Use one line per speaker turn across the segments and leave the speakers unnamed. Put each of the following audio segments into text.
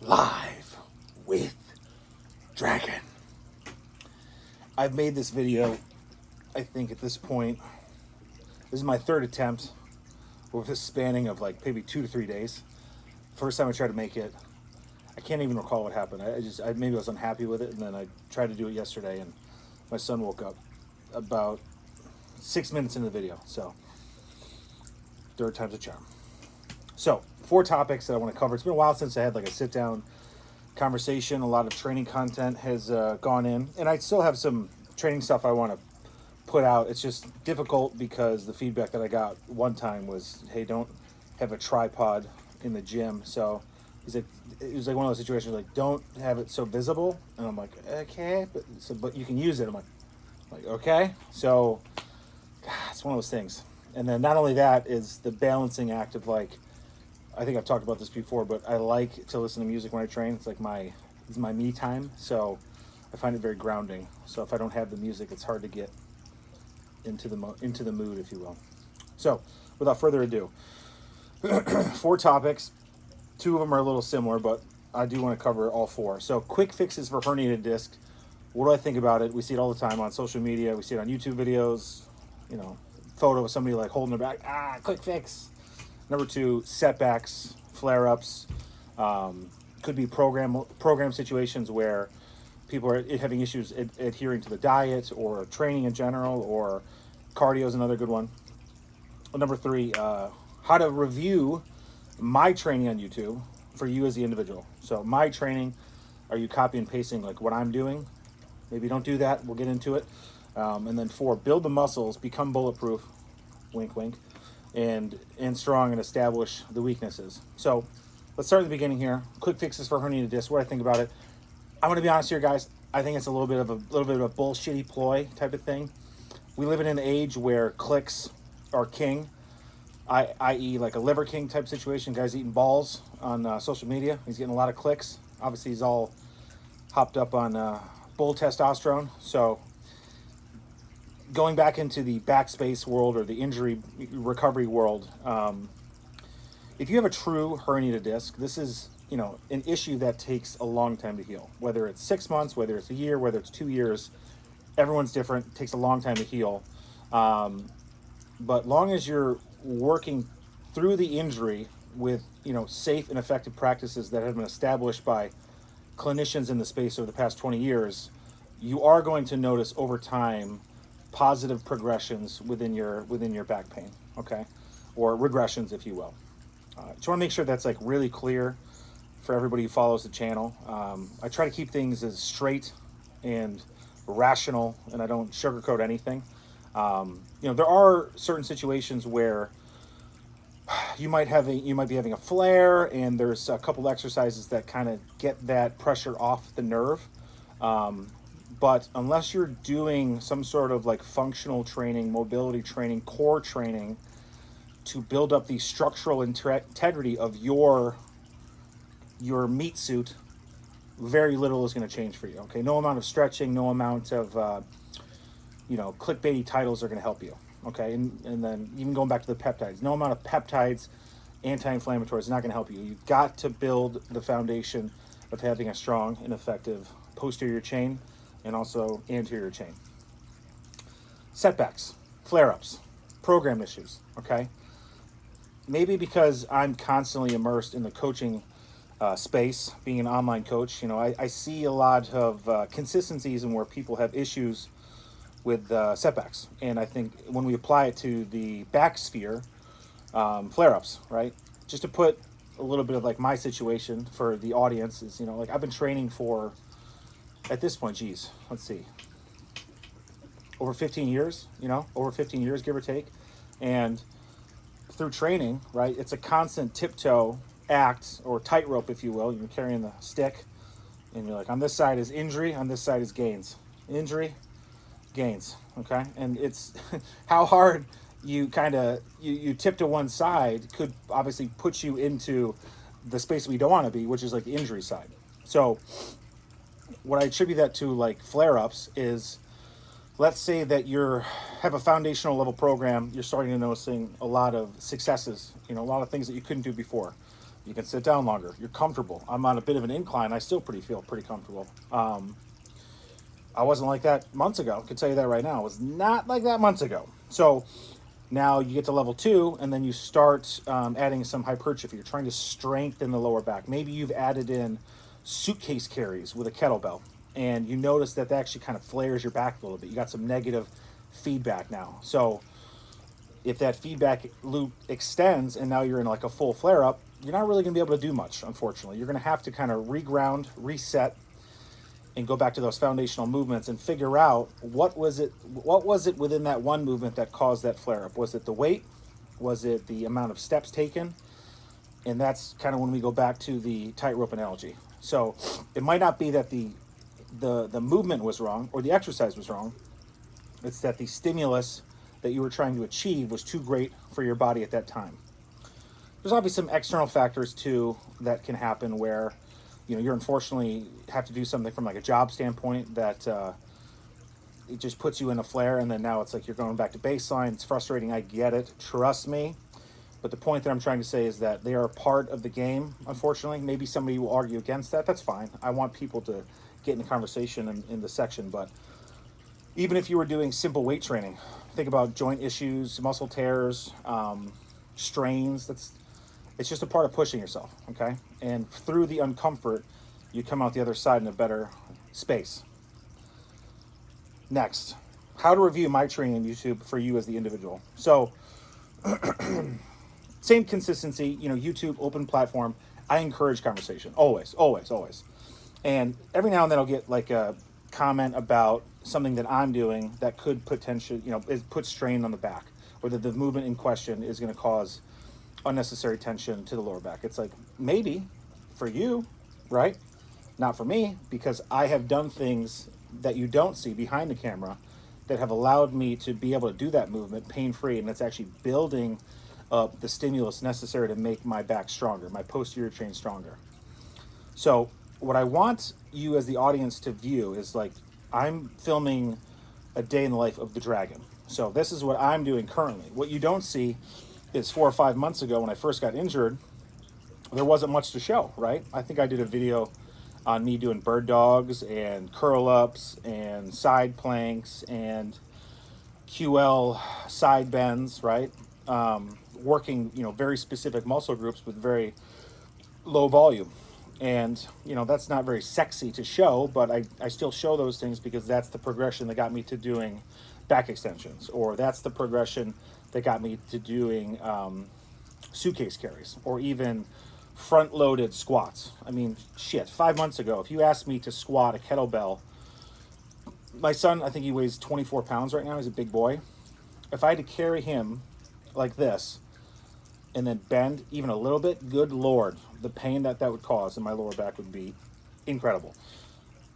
Live with Dragon. I've made this video, I think at this point, this is my third attempt with this spanning of like maybe 2 to 3 days. First time I tried to make it, I can't even recall what happened. Maybe I was unhappy with it, and then I tried to do it yesterday, and my son woke up about 6 minutes into the video. So, third time's a charm. So, 4 topics that I want to cover. It's been a while since I had like a sit-down conversation. A lot of training content has gone in, and I still have some training stuff I want to put out. It's just difficult because the feedback that I got one time was, "Hey, don't have a tripod in the gym." So it was like one of those situations like, "Don't have it so visible," and I'm like, "Okay, but you can use it." I'm like, "Okay." So it's one of those things. And then not only that is the balancing act of like, I think I've talked about this before, but I like to listen to music when I train. It's like it's my me time. So I find it very grounding. So if I don't have the music, it's hard to get into the mood, if you will. So without further ado, 4 topics. 2 of them are a little similar, but I do want to cover all 4. So quick fixes for herniated disc. What do I think about it? We see it all the time on social media. We see it on YouTube videos. Photo of somebody like holding their back. Quick fix. Number 2, setbacks, flare-ups. Could be program situations where people are having issues adhering to the diet or training in general, or cardio is another good one. Number 3, how to review my training on YouTube for you as the individual. So my training, are you copy and pasting like what I'm doing? Maybe don't do that. We'll get into it. And then 4, build the muscles, become bulletproof, wink, wink, and strong, and establish the weaknesses. So let's start at the beginning here. Quick fixes for herniated disc. What I think about it. I'm going to be honest here, guys. I think it's a little bit of a bullshitty ploy type of thing. We live in an age where clicks are king, i.e. like a Liver King type situation. Guys eating balls on social media. He's getting a lot of clicks. Obviously, he's all hopped up on bull testosterone. So going back into the backspace world or the injury recovery world, if you have a true herniated disc, this is an issue that takes a long time to heal. Whether it's 6 months, whether it's a year, whether it's 2 years, everyone's different. It takes a long time to heal. But long as you're working through the injury with safe and effective practices that have been established by clinicians in the space over the past 20 years, you are going to notice over time positive progressions within your back pain, okay, or regressions, if you will. Just want to make sure that's like really clear for everybody who follows the channel. I try to keep things as straight and rational, and I don't sugarcoat anything. There are certain situations where you might be having a flare, and there's a couple exercises that kind of get that pressure off the nerve. But unless you're doing some sort of like functional training, mobility training, core training to build up the structural integrity of your meat suit, very little is going to change for you. Okay, no amount of stretching, no amount of clickbaity titles are going to help you. Okay, and then even going back to the peptides, no amount of peptides, anti-inflammatories is not going to help you. You've got to build the foundation of having a strong and effective posterior chain and also anterior chain. Setbacks, flare-ups, program issues, okay? Maybe because I'm constantly immersed in the coaching space, being an online coach, I see a lot of consistencies in where people have issues with setbacks. And I think when we apply it to the back sphere, flare-ups, right? Just to put a little bit of like my situation for the audience is, like I've been training for, at this point, let's see, over 15 years, give or take. And through training, right, it's a constant tiptoe act, or tightrope, if you will. You're carrying the stick, and you're like, on this side is injury, on this side is gains. Injury, gains, okay? And it's how hard you you tip to one side could obviously put you into the space we don't want to be, which is like the injury side. So what I attribute that to, like flare-ups, is let's say that you have a foundational level program, you're starting to noticing a lot of successes, a lot of things that you couldn't do before. You can sit down longer. You're comfortable. I'm on a bit of an incline. I still feel pretty comfortable. I wasn't like that months ago. I can tell you that right now. I was not like that months ago. So now you get to level 2, and then you start adding some hypertrophy. You're trying to strengthen the lower back. Maybe you've added in suitcase carries with a kettlebell, and you notice that actually kind of flares your back a little bit. You got some negative feedback now. So if that feedback loop extends and now you're in like a full flare up, you're not really going to be able to do much, unfortunately. You're going to have to kind of reground, reset, and go back to those foundational movements and figure out what was it within that one movement that caused that flare up. Was it the weight? Was it the amount of steps taken? And that's kind of when we go back to the tightrope analogy. So it might not be that the movement was wrong or the exercise was wrong. It's that the stimulus that you were trying to achieve was too great for your body at that time. There's obviously some external factors too that can happen where, you know, you're unfortunately have to do something from like a job standpoint that it just puts you in a flare, and then now it's like you're going back to baseline. It's frustrating. I get it. Trust me. But the point that I'm trying to say is that they are a part of the game, unfortunately. Maybe somebody will argue against that. That's fine. I want people to get in the conversation in the section. But even if you were doing simple weight training, think about joint issues, muscle tears, strains. It's just a part of pushing yourself, okay? And through the uncomfort, you come out the other side in a better space. Next, how to review my training on YouTube for you as the individual. So, same consistency, you know, YouTube, open platform. I encourage conversation, always, always, always. And every now and then I'll get like a comment about something that I'm doing that could potentially, you know, put strain on the back, or that the movement in question is going to cause unnecessary tension to the lower back. It's like, maybe for you, right? Not for me, because I have done things that you don't see behind the camera that have allowed me to be able to do that movement pain-free, and it's actually building up the stimulus necessary to make my back stronger, my posterior chain stronger. So what I want you as the audience to view is like, I'm filming a day in the life of the dragon. So this is what I'm doing currently. What you don't see is 4 or 5 months ago when I first got injured, there wasn't much to show, right? I think I did a video on me doing bird dogs and curl ups and side planks and QL side bends, right? Working, you know, very specific muscle groups with very low volume. And, you know, that's not very sexy to show, but I still show those things because that's the progression that got me to doing back extensions, or that's the progression that got me to doing suitcase carries, or even front-loaded squats. I mean, shit, 5 months ago, if you asked me to squat a kettlebell, my son, I think he weighs 24 pounds right now. He's a big boy. If I had to carry him like this and then bend even a little bit, good Lord, the pain that would cause in my lower back would be incredible.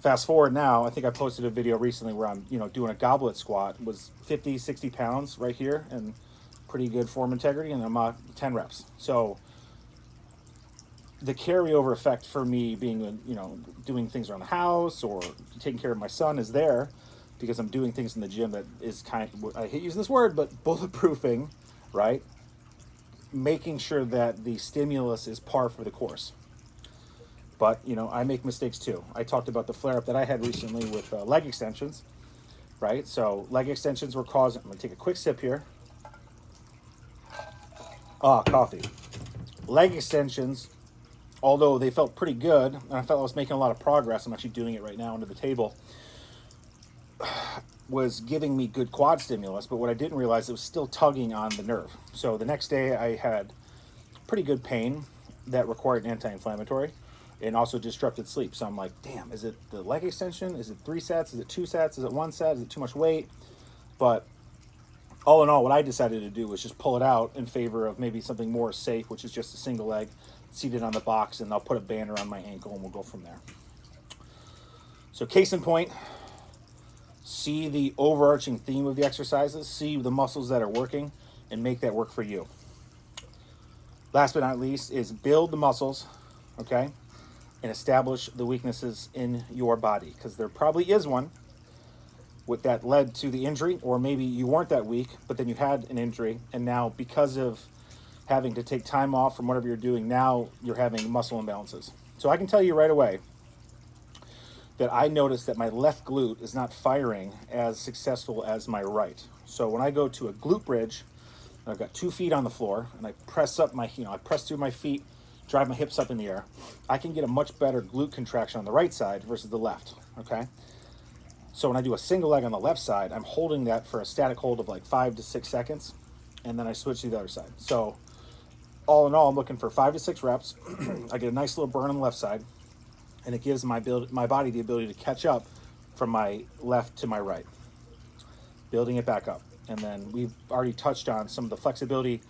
Fast forward now, I think I posted a video recently where I'm, you know, doing a goblet squat. It was 50, 60 pounds right here and pretty good form integrity, and I'm 10 reps. So the carryover effect for me being, you know, doing things around the house or taking care of my son is there because I'm doing things in the gym that is I hate using this word, but bulletproofing, right? Making sure that the stimulus is par for the course. But, you know, I make mistakes too. I talked about the flare-up that I had recently with leg extensions, right? So leg extensions were causing, I'm going to take a quick sip here. Coffee. Leg extensions, although they felt pretty good, and I felt I was making a lot of progress, I'm actually doing it right now under the table, was giving me good quad stimulus, but what I didn't realize, it was still tugging on the nerve. So the next day I had pretty good pain that required an anti-inflammatory and also disrupted sleep. So I'm like, damn, is it the leg extension? Is it 3 sets? Is it 2 sets? Is it 1 set? Is it too much weight? But all in all, what I decided to do was just pull it out in favor of maybe something more safe, which is just a single leg seated on the box, and I'll put a band around my ankle and we'll go from there. So case in point, see the overarching theme of the exercises, see the muscles that are working, and make that work for you. Last but not least is build the muscles, okay, and establish the weaknesses in your body, because there probably is one with that led to the injury, or maybe you weren't that weak, but then you had an injury, and now because of having to take time off from whatever you're doing, now you're having muscle imbalances. So I can tell you right away that I noticed that my left glute is not firing as successful as my right. So when I go to a glute bridge, I've got 2 feet on the floor and I press up my, I press through my feet, drive my hips up in the air, I can get a much better glute contraction on the right side versus the left, okay? So when I do a single leg on the left side, I'm holding that for a static hold of like 5 to 6 seconds, and then I switch to the other side. So all in all, I'm looking for 5 to 6 reps. I get a nice little burn on the left side, and it gives my body the ability to catch up from my left to my right, building it back up. And then we've already touched on some of the flexibility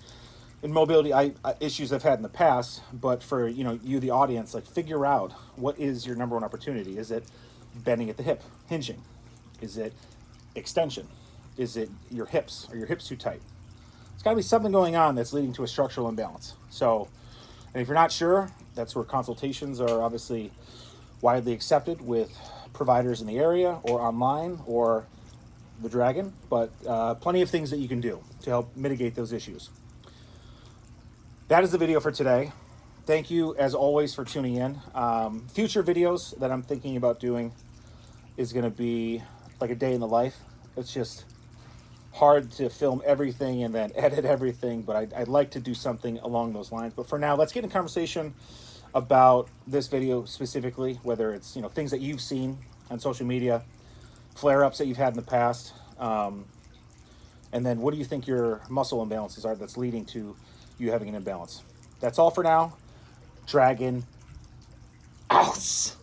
and mobility issues I've had in the past, but for you, the audience, like, figure out what is your number one opportunity. Is it bending at the hip, hinging? Is it extension? Is it your hips? Are your hips too tight? There's got to be something going on that's leading to a structural imbalance. So, and if you're not sure, that's where consultations are obviously widely accepted with providers in the area or online or the Dragon, but plenty of things that you can do to help mitigate those issues. That is the video for today. Thank you, as always, for tuning in. Future videos that I'm thinking about doing is going to be like a day in the life. It's just hard to film everything and then edit everything, but I'd like to do something along those lines. But for now, let's get in conversation about this video specifically, whether it's things that you've seen on social media, flare-ups that you've had in the past, and then what do you think your muscle imbalances are that's leading to you having an imbalance. That's all for now. Dragon out.